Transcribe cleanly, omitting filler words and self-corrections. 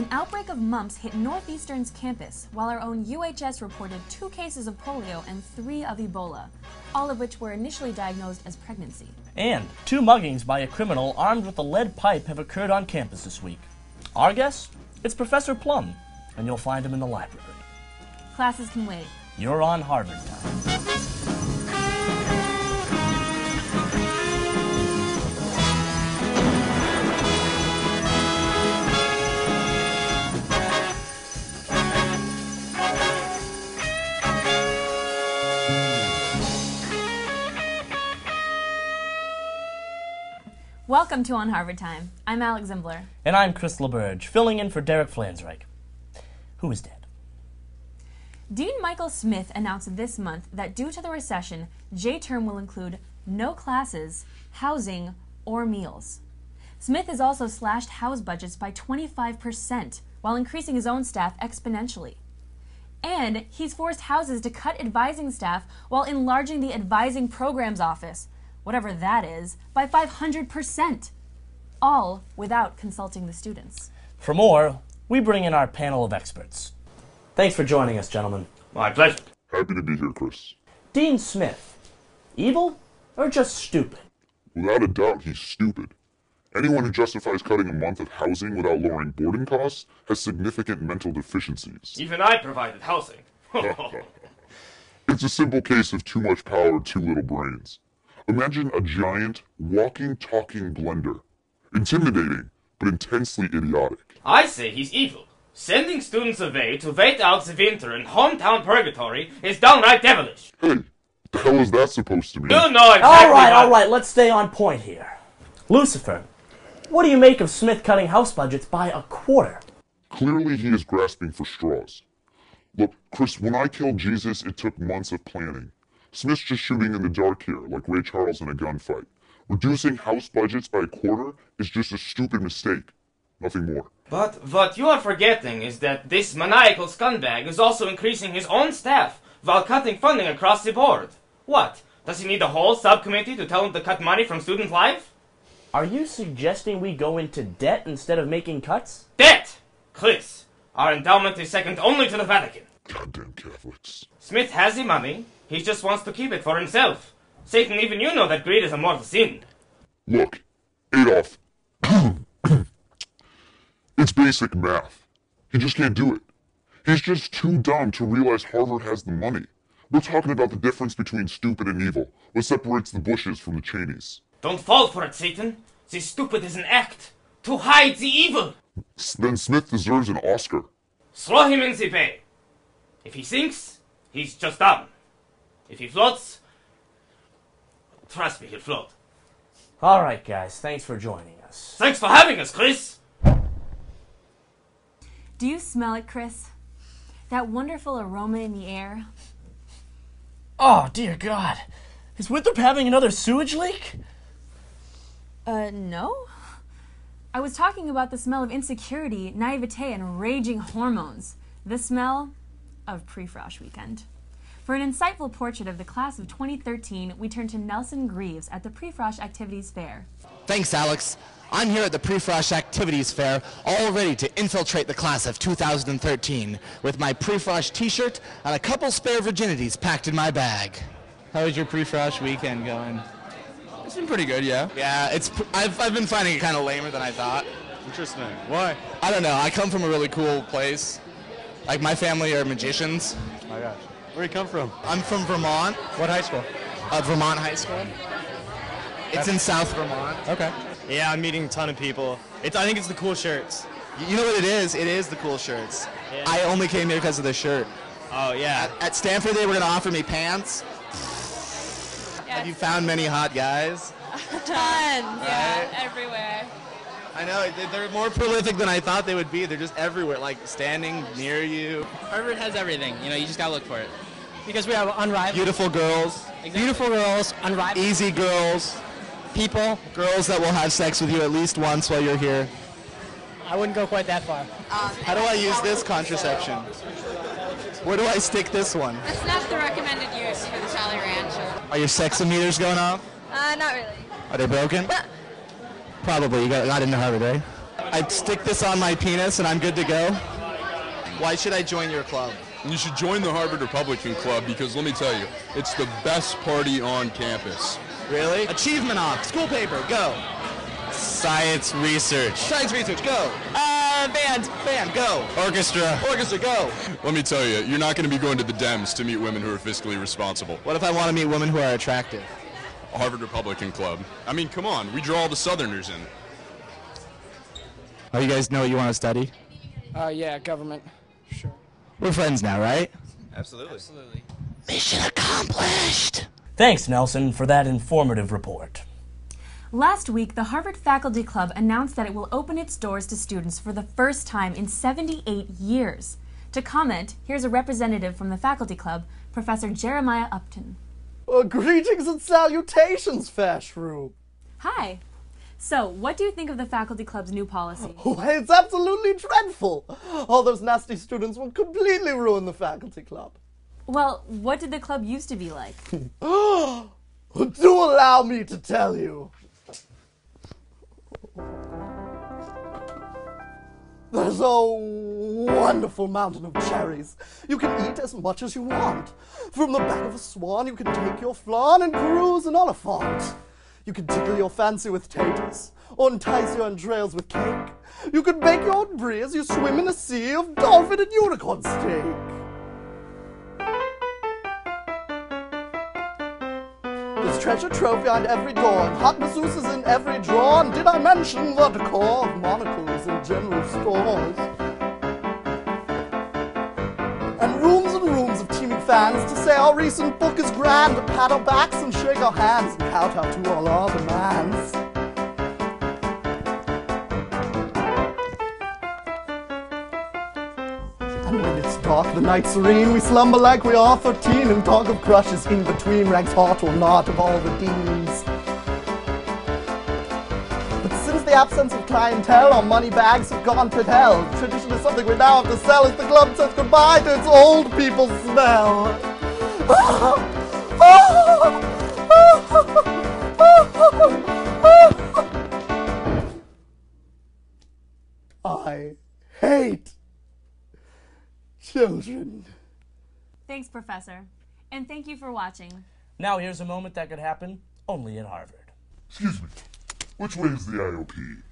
An outbreak of mumps hit Northeastern's campus, while our own UHS reported 2 cases of polio and 3 of Ebola, all of which were initially diagnosed as pregnancy. And 2 muggings by a criminal armed with a lead pipe have occurred on campus this week. Our guest? It's Professor Plum, and you'll find him in the library. Classes can wait. You're on Harvard Time. Welcome to On Harvard Time. I'm Alex Zimbler. And I'm Chris LeBurge, filling in for Derek Flansreich, who is dead. Dean Michael Smith announced this month that due to the recession, J-term will include no classes, housing, or meals. Smith has also slashed house budgets by 25%, while increasing his own staff exponentially. And he's forced houses to cut advising staff while enlarging the advising programs office, whatever that is, by 500%, all without consulting the students. For more, we bring in our panel of experts. Thanks for joining us, gentlemen. My pleasure. Happy to be here, Chris. Dean Smith, evil or just stupid? Without a doubt, he's stupid. Anyone who justifies cutting a month of housing without lowering boarding costs has significant mental deficiencies. Even I provided housing. It's a simple case of too much power, too little brains. Imagine a giant, walking, talking blender. Intimidating, but intensely idiotic. I say he's evil. Sending students away to wait out the winter in hometown purgatory is downright devilish. Hey, what the hell is that supposed to mean? You know exactly All right, let's stay on point here. Lucifer, what do you make of Smith cutting house budgets by a quarter? Clearly he is grasping for straws. Look, Chris, when I killed Jesus, it took months of planning. Smith's just shooting in the dark here, like Ray Charles in a gunfight. Reducing house budgets by a quarter is just a stupid mistake. Nothing more. But what you are forgetting is that this maniacal scumbag is also increasing his own staff while cutting funding across the board. What? Does he need a whole subcommittee to tell him to cut money from student life? Are you suggesting we go into debt instead of making cuts? Debt! Chris, our endowment is second only to the Vatican. Goddamn Catholics. Smith has the money. He just wants to keep it for himself. Satan, even you know that greed is a mortal sin. Look, Adolf. It's basic math. He just can't do it. He's just too dumb to realize Harvard has the money. We're talking about the difference between stupid and evil. What separates the Bushes from the Cheneys. Don't fall for it, Satan. The stupid is an act to hide the evil. Then Smith deserves an Oscar. Throw him in the bay. If he sinks, he's just dumb. If he floats, trust me, he'll float. All right, guys, thanks for joining us. Thanks for having us, Chris. Do you smell it, Chris? That wonderful aroma in the air? Oh, dear God. Is Winthrop having another sewage leak? No. I was talking about the smell of insecurity, naivete, and raging hormones. The smell of Prefrosh Weekend. For an insightful portrait of the class of 2013, we turn to Nelson Greaves at the Prefrosh Activities Fair. Thanks, Alex. I'm here at the Prefrosh Activities Fair, all ready to infiltrate the class of 2013 with my Prefrosh t-shirt and a couple spare virginities packed in my bag. How was your Prefrosh weekend going? It's been pretty good, yeah. Yeah, I've been finding it kind of lamer than I thought. Interesting. Why? I don't know. I come from a really cool place. Like, my family are magicians. Oh my gosh. Where do you come from? I'm from Vermont. What high school? Vermont High School. It's in South Vermont. Okay. Yeah, I'm meeting a ton of people. I think it's the cool shirts. You know what it is? It is the cool shirts. Yeah. I only came here because of the shirt. Oh, yeah. At Stanford, they were going to offer me pants. Yes. Have you found many hot guys? Tons, yeah, everywhere. I know, they're more prolific than I thought they would be. They're just everywhere, like standing near you. Harvard has everything. You know, you just gotta look for it. Because we have unrivaled. Beautiful girls. Exactly. Beautiful girls, unrivaled. Easy girls. People. Girls that will have sex with you at least once while you're here. I wouldn't go quite that far. How do I use this contraception? Where do I stick this one? That's not the recommended use for the Jolly Rancher. Are your sexometers going off? Not really. Are they broken? Probably. You got into Harvard, right? I stick this on my penis and I'm good to go. Why should I join your club? You should join the Harvard Republican Club because let me tell you, it's the best party on campus. Really? Achievement Ops, school paper, go. Science research. Science research, go. Band, go. Orchestra. Orchestra, go. Let me tell you, you're not going to be going to the Dems to meet women who are fiscally responsible. What if I want to meet women who are attractive? Harvard Republican Club. I mean, come on, we draw all the Southerners in. Oh, you guys know what you want to study? Yeah, government. Sure. We're friends now, right? Absolutely. Mission accomplished. Thanks, Nelson, for that informative report. Last week, the Harvard Faculty Club announced that it will open its doors to students for the first time in 78 years. To comment, here's a representative from the Faculty Club, Professor Jeremiah Upton. Greetings and salutations, fair shrew. Hi. So, what do you think of the Faculty Club's new policy? Why, it's absolutely dreadful. All those nasty students will completely ruin the Faculty Club. Well, what did the club used to be like? Do allow me to tell you. There's a wonderful mountain of cherries. You can eat as much as you want. From the back of a swan, you can take your flan and cruise an Oliphant. You can tickle your fancy with taters, or entice your entrails with cake. You can bake your own brie as you swim in a sea of dolphin and unicorn steak. There's treasure trove behind every door, and hot masseuses in every drawer. And did I mention the decor of monocles in general stores? And rooms of teeming fans to say our recent book is grand, to pat our backs and shake our hands and kowtow to all our demands. And when it's dark, the night serene, we slumber like we are 13 and talk of crushes in between, ranks hot or not of all the deans. But since the absence of clientele, our money bags have gone to hell. Tradition is something we now have to sell as the club says goodbye to its old people smell. I hate children. Thanks, Professor. And thank you for watching. Now here's a moment that could happen only in Harvard. Excuse me, which way is the IOP?